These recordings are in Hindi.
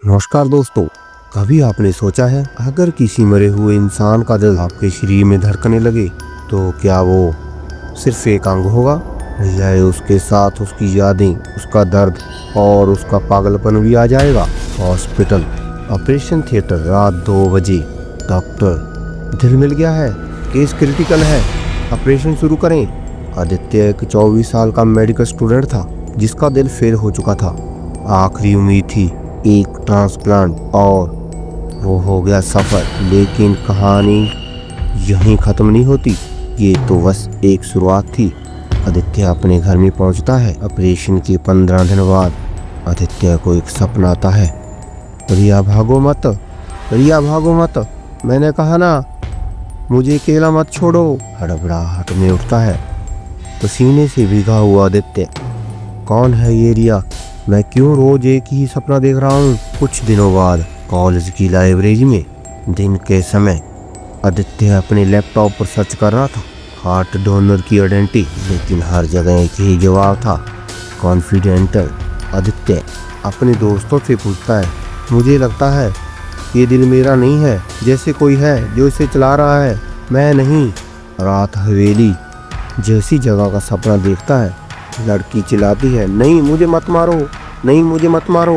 नमस्कार दोस्तों, कभी आपने सोचा है अगर किसी मरे हुए इंसान का दिल आपके शरीर में धड़कने लगे तो क्या वो सिर्फ एक अंग होगा या उसके साथ उसकी यादें, उसका दर्द और उसका पागलपन भी आ जाएगा। हॉस्पिटल ऑपरेशन थिएटर, रात 2 बजे। डॉक्टर, दिल मिल गया है, केस क्रिटिकल है, ऑपरेशन शुरू करें। आदित्य एक 24 साल का मेडिकल स्टूडेंट था जिसका दिल फेल हो चुका था। आखिरी उम्मीद थी एक ट्रांसप्लांट और वो हो गया सफर। लेकिन कहानी यहीं खत्म नहीं होती, ये तो बस एक शुरुआत थी। आदित्य अपने घर में पहुंचता है। ऑपरेशन के 15 दिन बाद आदित्य को एक सपना आता है। रिया भागो मत, रिया भागो मत, मैंने कहा ना, मुझे अकेला मत छोड़ो। हड़बड़ाहट में उठता है, पसीने से भीगा हुआ आदित्य। कौन है ये रिया? मैं क्यों रोज एक ही सपना देख रहा हूँ? कुछ दिनों बाद कॉलेज की लाइब्रेरी में दिन के समय आदित्य अपने लैपटॉप पर सर्च कर रहा था, हार्ट डोनर की आइडेंटिटी। लेकिन हर जगह एक ही जवाब था, कॉन्फिडेंटल। आदित्य अपने दोस्तों से पूछता है, मुझे लगता है ये दिल मेरा नहीं है, जैसे कोई है जो इसे चला रहा है, मैं नहीं। रात हवेली जैसी जगह का सपना देखता है। लड़की चिल्लाती है, नहीं मुझे मत मारो, नहीं मुझे मत मारो।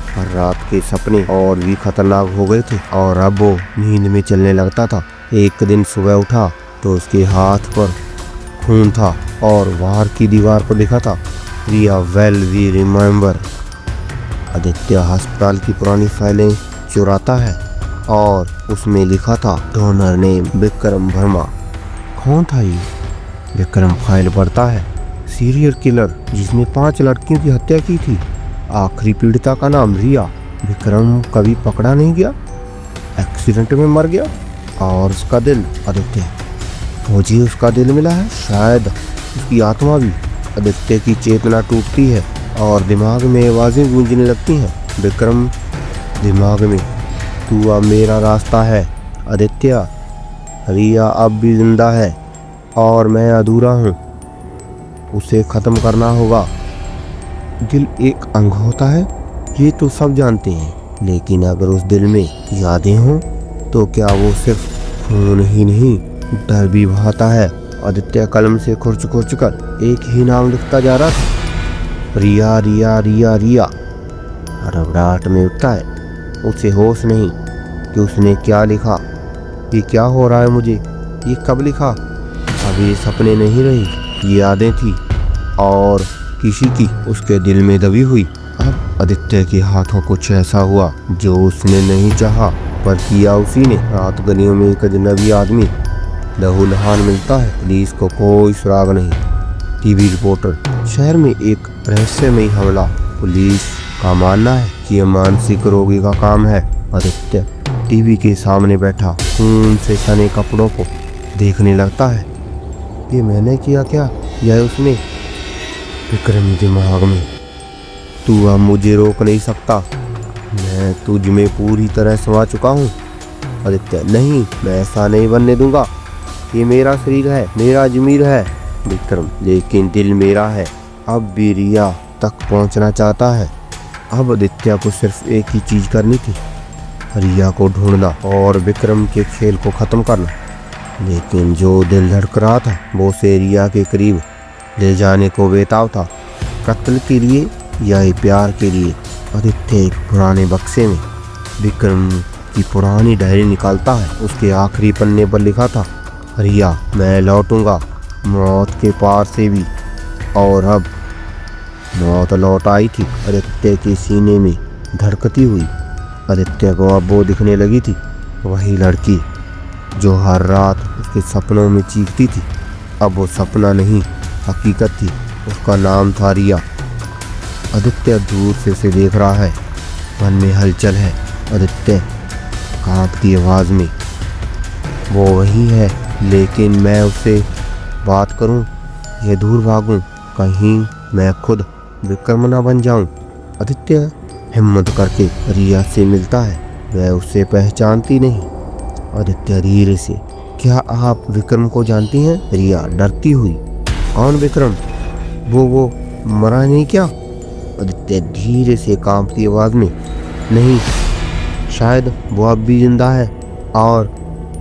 पर रात के सपने और भी खतरनाक हो गए थे और अब वो नींद में चलने लगता था। एक दिन सुबह उठा तो उसके हाथ पर खून था और बाहर की दीवार पर लिखा था, रिया वेल वी रिमेम्बर। आदित्य अस्पताल की पुरानी फाइलें चुराता है और उसमें लिखा था डोनर नेम विक्रम वर्मा। कौन था ये? विक्रम फाइल पढ़ता है, सीरियल किलर जिसने 5 लड़कियों की हत्या की थी। आखिरी पीड़िता का नाम रिया। विक्रम कभी पकड़ा नहीं गया, एक्सीडेंट में मर गया। और उसका दिल? आदित्य, मुझे उसका दिल मिला है, शायद उसकी आत्मा भी। आदित्य की चेतना टूटती है और दिमाग में आवाजें गूंजने लगती हैं। विक्रम दिमाग में, तू अब मेरा रास्ता है आदित्य, रिया अब भी जिंदा है और मैं अधूरा हूँ, उसे खत्म करना होगा। दिल एक अंग होता है, ये तो सब जानते हैं, लेकिन अगर उस दिल में यादें हों तो क्या वो सिर्फ खून ही नहीं, डर भी बहाता है। आदित्य कलम से खुरच खुरच कर एक ही नाम लिखता जा रहा था, रिया रिया रिया रिया। हड़बड़ाहट में उठता है, उसे होश नहीं कि उसने क्या लिखा। ये क्या हो रहा है मुझे? ये कब लिखा? अब ये सपने नहीं रही, ये यादें थी और किसी की उसके दिल में दबी हुई। अब आदित्य के हाथों कुछ ऐसा हुआ जो उसने नहीं चाहा, पर किया उसी ने। रात गलियों में एक अजनबी आदमी लहूलुहान मिलता है। पुलिस को कोई सुराग नहीं। टीवी रिपोर्टर, शहर में एक रहस्यमयी हमला। पुलिस का मानना है कि यह मानसिक रोगी का काम है। आदित्य टीवी के सामने बैठा खून से सने कपड़ों को देखने लगता है। ये मैंने किया क्या, यह उसने? विक्रम दिमाग में, तू अब मुझे रोक नहीं सकता, मैं तुझ में पूरी तरह समा चुका हूँ। आदित्य, नहीं, मैं ऐसा नहीं बनने दूंगा, ये मेरा शरीर है, मेरा जमीर है। विक्रम, लेकिन दिल मेरा है। अब भी रिया तक पहुँचना चाहता है। अब आदित्य को सिर्फ एक ही चीज करनी थी, रिया को ढूंढना और विक्रम के खेल को खत्म करना। लेकिन जो दिल धड़क रहा था वो उसे रिया के करीब ले जाने को बेताब था। कत्ल के लिए या प्यार के लिए? आदित्य एक पुराने बक्से में विक्रम की पुरानी डायरी निकालता है। उसके आखिरी पन्ने पर लिखा था, रिया मैं लौटूंगा मौत के पार से भी। और अब मौत लौट आई थी, आदित्य के सीने में धड़कती हुई। आदित्य को अब वो दिखने लगी थी, वही लड़की जो हर रात उसके सपनों में चीखती थी। अब वो सपना नहीं, हकीकत थी। उसका नाम था रिया। आदित्य दूर से उसे देख रहा है, मन में हलचल है। आदित्य कांपती आवाज में, वो वही है, लेकिन मैं उससे बात करूं या दूर भागूं, कहीं मैं खुद विक्रम ना बन जाऊं। आदित्य हिम्मत करके रिया से मिलता है। वह उसे पहचानती नहीं। आदित्य धीरे से, क्या आप विक्रम को जानती हैं? रिया डरती हुई, कौन विक्रम? वो मरा नहीं क्या? आदित्य धीरे से कांपती आवाज में, नहीं, शायद वो अब भी जिंदा है, और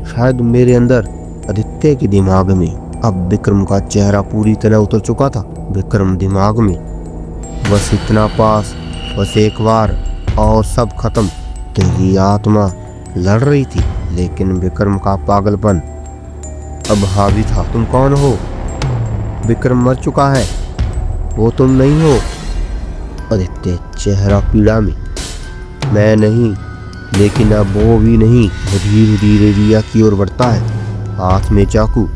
शायद मेरे अंदर, आदित्य के दिमाग में। अब विक्रम का चेहरा पूरी तरह उतर चुका था। विक्रम दिमाग में, बस इतना पास, बस एक बार और सब खत्म। तेरी आत्मा लड़ रही थी, लेकिन विक्रम का पागलपन अब हावी था। तुम कौन हो? विक्रम मर चुका है, वो तुम नहीं हो। आदित्य चेहरा पीड़ा में, मैं नहीं, लेकिन अब वो भी नहीं। वो धीरे धीरे रिया की ओर बढ़ता है, हाथ में चाकू।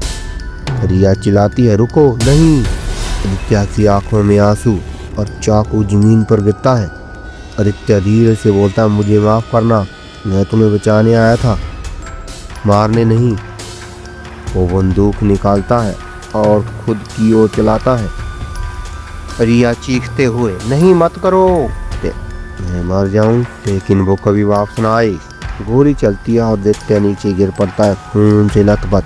रिया चिल्लाती है, रुको, नहीं। आदित्य की आंखों में आंसू, और चाकू जमीन पर गिरता है। आदित्य धीरे से बोलता है, मुझे माफ करना, मैं तुम्हें बचाने आया था, मारने नहीं। वो बंदूक निकालता है और खुद की ओर चलाता है। रिया चीखते हुए, नहीं, मत करो, मैं मर जाऊं, लेकिन वो कभी वापस ना आए। गोली चलती है और आदित्य नीचे गिर पड़ता है, खून से लथपथ।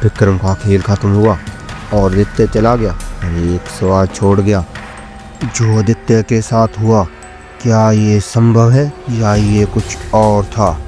विक्रम का खेल खत्म हुआ और आदित्य चला गया। एक सवाल छोड़ गया, जो आदित्य के साथ हुआ, क्या ये संभव है या ये कुछ और था?